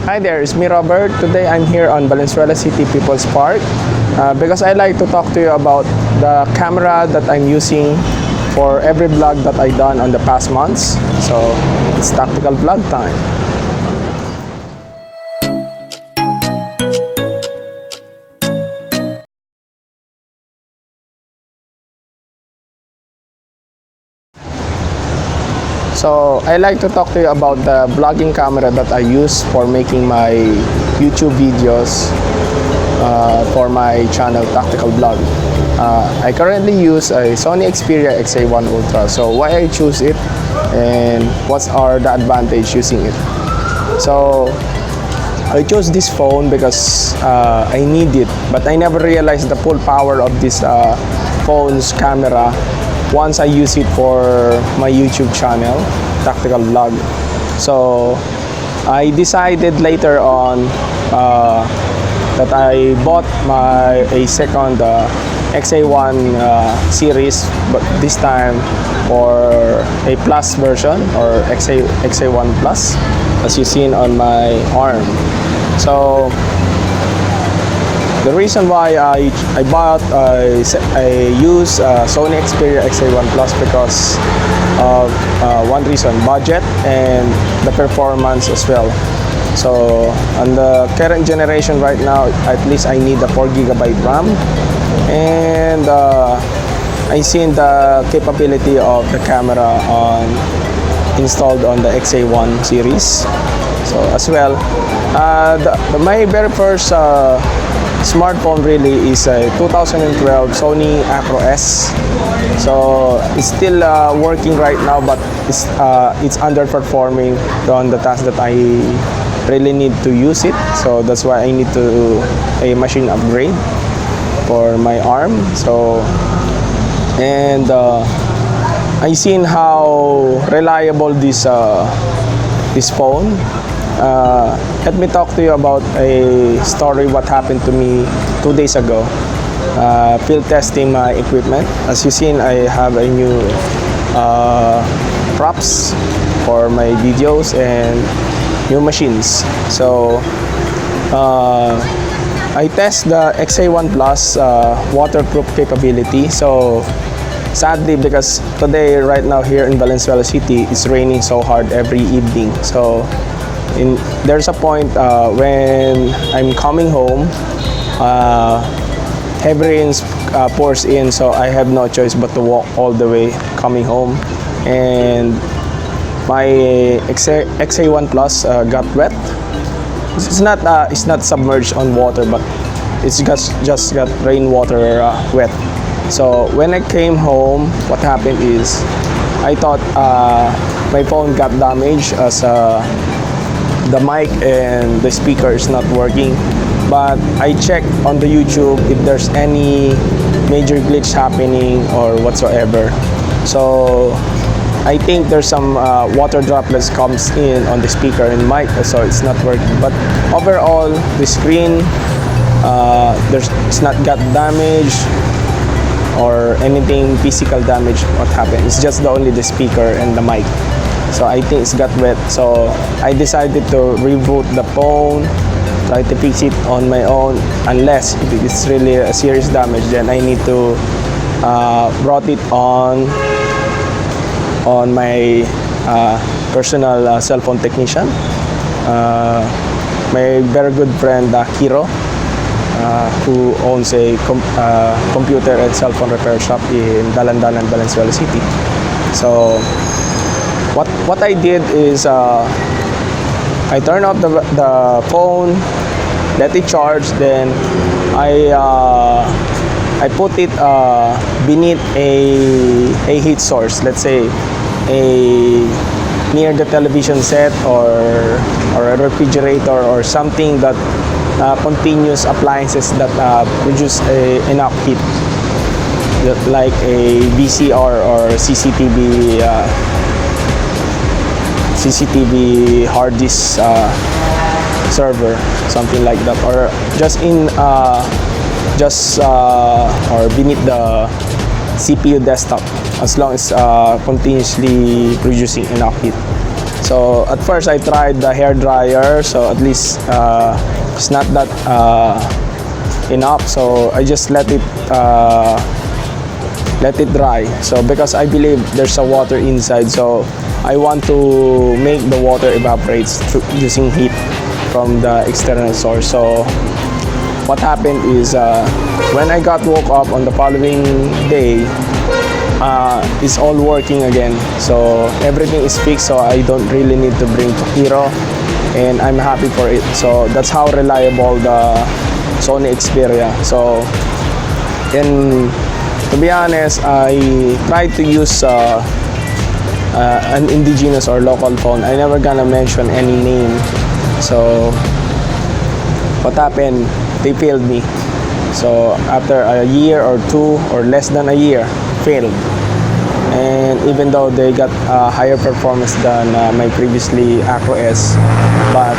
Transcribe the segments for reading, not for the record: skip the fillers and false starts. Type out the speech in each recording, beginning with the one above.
Hi there, it's me Robert. Today I'm here on Valenzuela City People's Park because I like to talk to you about the camera that I'm using for every vlog that I've done on the past months. So it's tactical vlog time. So I like to talk to you about the vlogging camera that I use for making my YouTube videos for my channel Tactical Vlog. I currently use a Sony Xperia XA1 Ultra. So why I choose it and what are the advantage using it? So I chose this phone because I need it, but I never realized the full power of this phone's camera once I use it for my YouTube channel, Tactical Vlog. So I decided later on that I bought a second XA1 series, but this time for a plus version or XA1 Plus, as you've seen on my arm. So the reason why I use Sony Xperia XA1 Plus because of one reason, budget and the performance as well. So on the current generation right now, at least I need a 4GB RAM, and I seen the capability of the camera installed on the XA1 series. So as well, my very first smartphone really is a 2012 Sony Acro S. So it's still working right now, but it's underperforming on the task that I really need to use it. So that's why I need to do a machine upgrade for my arm. So and I seen how reliable this phone. Let me talk to you about a story what happened to me 2 days ago. Field testing my equipment. As you've seen, I have a new props for my videos and new machines. So I test the XA1 Plus waterproof capability. So sadly, because today right now here in Valenzuela City, it's raining so hard every evening. So there's a point when I'm coming home, heavy rains pours in, so I have no choice but to walk all the way coming home, and my XA1 Plus got wet. It's not submerged on water, but it's just got rainwater wet. So when I came home, what happened is I thought my phone got damaged as the mic and the speaker is not working, but I checked on the YouTube if there's any major glitch happening or whatsoever. So I think there's some water droplets comes in on the speaker and mic, so it's not working. But overall, the screen it's not got damage or anything physical damage. What happened? It's just only the speaker and the mic. So I think it's got wet. So I decided to reboot the phone, try to fix it on my own. Unless if it's really a serious damage, then I need to brought it on my personal cell phone technician, my very good friend Hiro, who owns a computer and cell phone repair shop in Dalandanan, Valenzuela City. So what I did is I turned off the phone, let it charge, then I put it beneath a heat source, let's say near the television set or a refrigerator or something that continuous appliances that produce enough heat, like a VCR or CCTV hard disk server, something like that, or just or beneath the CPU desktop, as long as continuously producing enough heat. So at first I tried the hair dryer, so at least it's not that enough. So I just let it dry. So because I believe there's a water inside, so I want to make the water evaporate using heat from the external source. So what happened is when I got woke up on the following day, it's all working again. So everything is fixed, so I don't really need to bring to Hero, and I'm happy for it. So that's how reliable the Sony Xperia. So, and to be honest, I tried to use an indigenous or local phone. I never gonna mention any name. So what happened? They failed me. So after a year or two, or less than a year, failed. And even though they got higher performance than my previously Acro S, but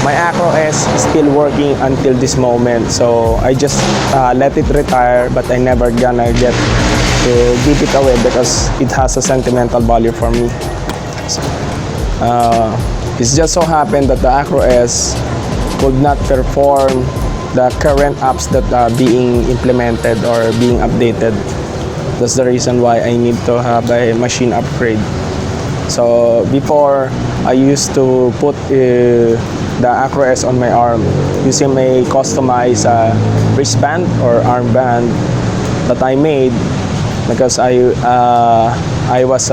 my Acro S is still working until this moment. So I just let it retire, but I never gonna get to give it away because it has a sentimental value for me. So, it's just so happened that the Acro S could not perform the current apps that are being implemented or being updated. That's the reason why I need to have a machine upgrade. So before, I used to put the Acro S on my arm using a customized wristband or armband that I made because I was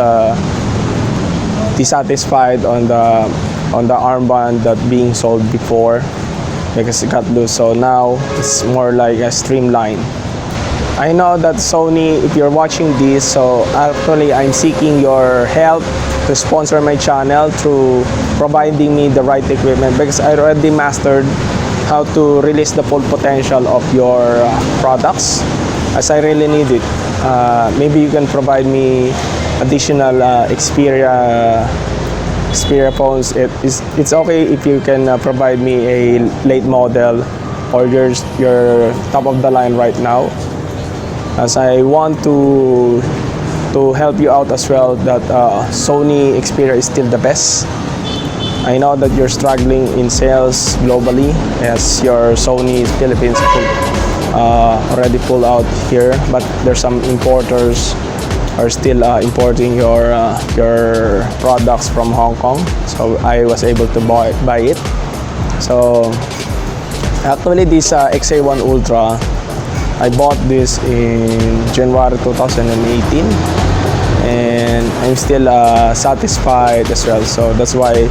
dissatisfied on the armband that being sold before because it got loose. So now it's more like a streamline. I know that Sony, if you're watching this, so actually I'm seeking your help to sponsor my channel through providing me the right equipment because I already mastered how to release the full potential of your products as I really need it. Maybe you can provide me additional Xperia phones. It's okay if you can provide me a late model or your top of the line right now, as I want to help you out as well that Sony Xperia is still the best. I know that you're struggling in sales globally as your Sony Philippines already pulled out here, but there's some importers are still importing your products from Hong Kong. So I was able to buy it. So actually this XA1 Ultra, I bought this in January 2018 and I'm still satisfied as well. So that's why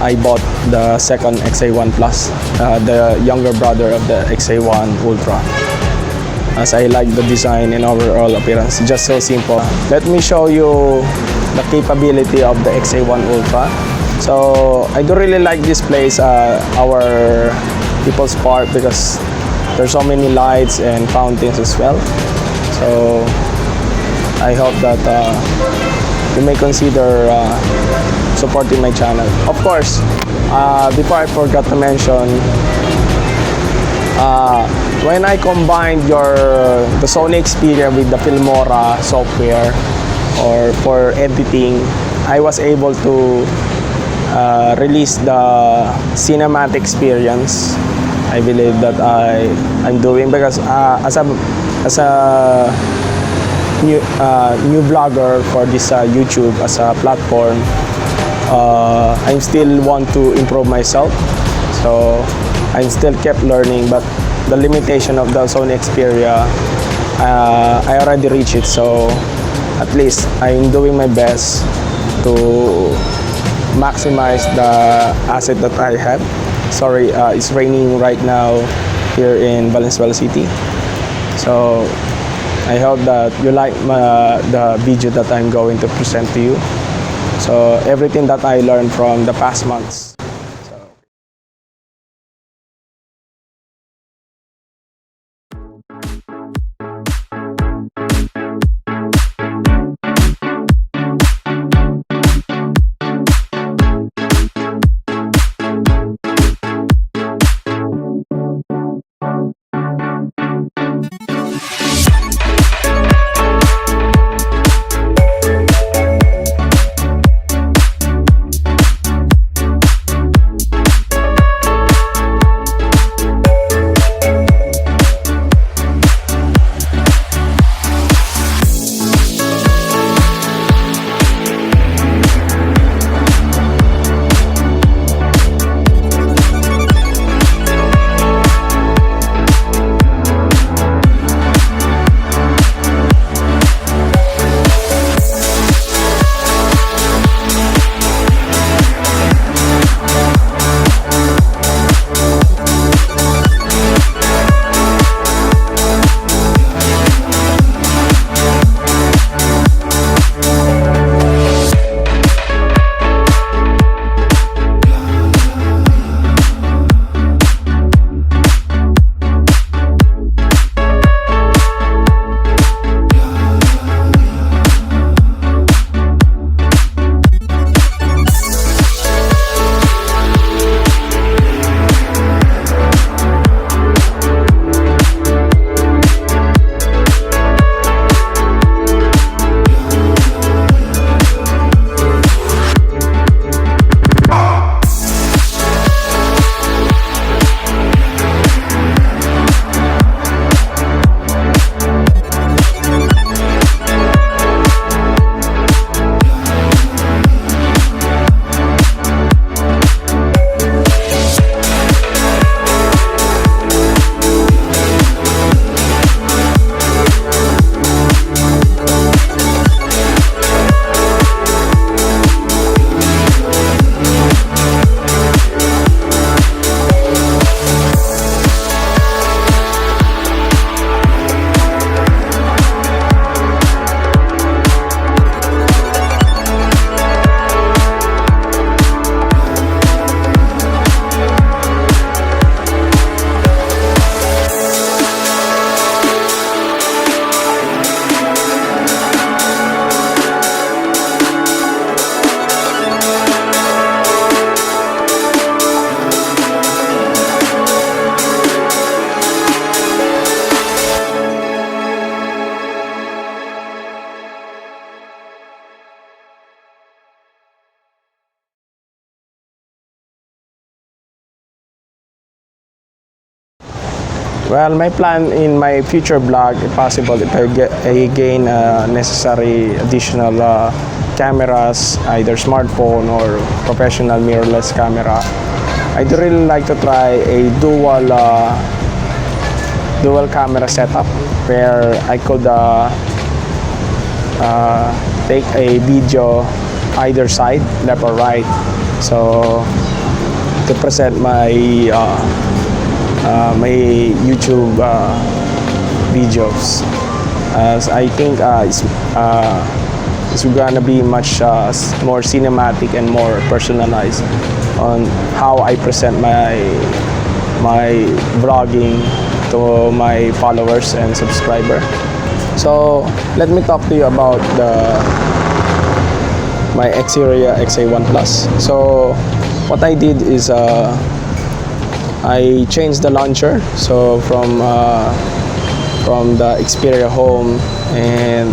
I bought the second XA1 Plus, the younger brother of the XA1 Ultra, as I like the design and overall appearance. Just so simple. Let me show you the capability of the XA1 Ultra. So I do really like this place, our People's Park, because there's so many lights and fountains as well. So I hope that you may consider supporting my channel. Of course, before I forgot to mention, when I combined the Sony Xperia with the Filmora software or for editing, I was able to release the cinematic experience. I believe that I'm doing because as a new blogger for this YouTube as a platform, I still want to improve myself. So I'm still kept learning, but the limitation of the Sony Xperia, I already reached it. So at least I'm doing my best to maximize the asset that I have. Sorry, it's raining right now here in Valenzuela City. So I hope that you like the video that I'm going to present to you. So everything that I learned from the past months. Well, my plan in my future vlog, if possible, if I gain necessary additional cameras, either smartphone or professional mirrorless camera, I'd really like to try a dual camera setup where I could take a video either side, left or right, so to present my my YouTube videos, as I think it's gonna be much more cinematic and more personalized on how I present my vlogging to my followers and subscriber. So let me talk to you about my Xperia XA1 Plus. So what I did is I changed the launcher, so from the Xperia Home, and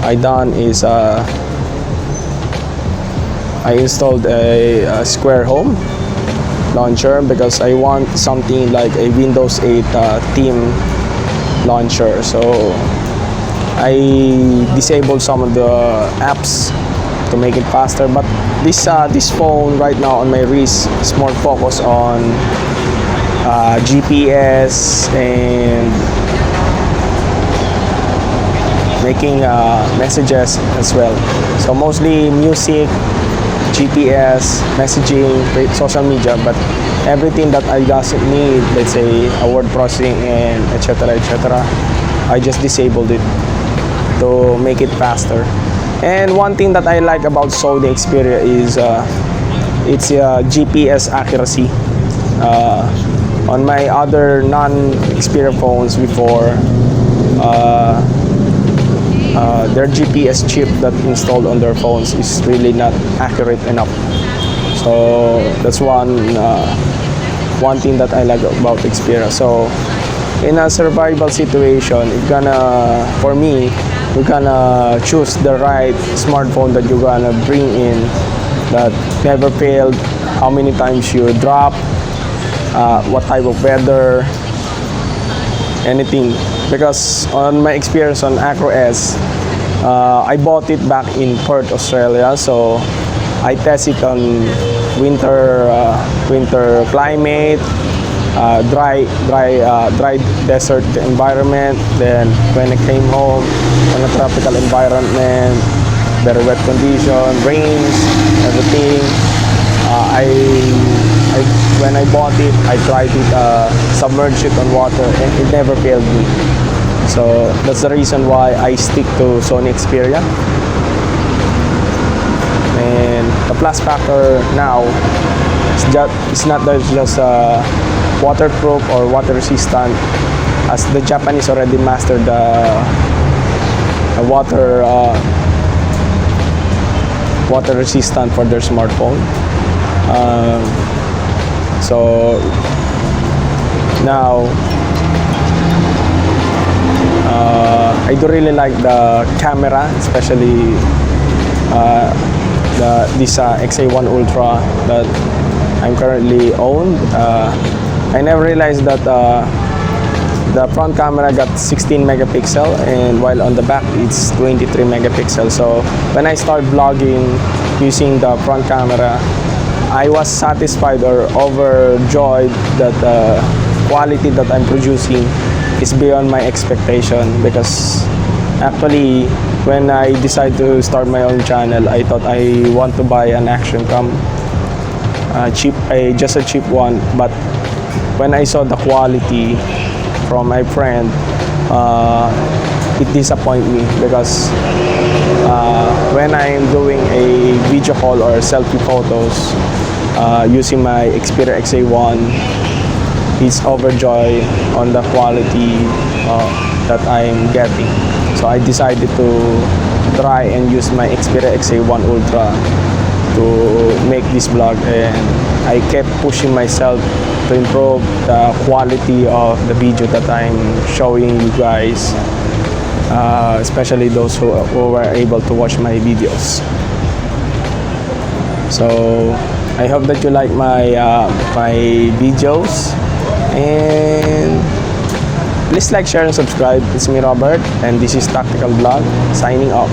I done is I installed a Square Home launcher because I want something like a Windows 8 theme launcher. So I disabled some of the apps to make it faster, but this phone right now on my wrist is more focused on GPS and making messages as well. So mostly music, GPS, messaging, social media, but everything that I doesn't need, let's say a word processing and etc., I just disabled it to make it faster. And one thing that I like about Sony Xperia is its GPS accuracy. On my other non-Xperia phones before, their GPS chip that installed on their phones is really not accurate enough. So that's one thing that I like about Xperia. So in a survival situation, for me, you're gonna choose the right smartphone that you're gonna bring in that never failed, how many times you drop, what type of weather, anything. Because on my experience on Acro S, I bought it back in Perth, Australia, so I test it on winter climate, dry desert environment. Then when I came home on a tropical environment, very wet condition, rains, everything. When I bought it, I tried it, submerged it on water, and it never failed me. So that's the reason why I stick to Sony Xperia. And the plus factor now it's not just waterproof or water resistant, as the Japanese already mastered the water resistant for their smartphone. So now I do really like the camera, especially this XA1 Ultra that I'm currently owned. I never realized that the front camera got 16 megapixel, and while on the back it's 23 megapixel. So when I start vlogging using the front camera, I was satisfied or overjoyed that the quality that I'm producing is beyond my expectation. Because actually, when I decided to start my own channel, I thought I want to buy an action cam, just a cheap one. But when I saw the quality from my friend, it disappointed me, because when I'm doing a video call or selfie photos using my Xperia XA1, it's overjoyed on the quality that I'm getting. So I decided to try and use my Xperia XA1 Ultra to make this vlog, and I kept pushing myself to improve the quality of the video that I'm showing you guys, especially those who were able to watch my videos. So I hope that you like my videos, and Please like, share, and subscribe. It's me, Robert, and this is Tactical Vlog, signing off.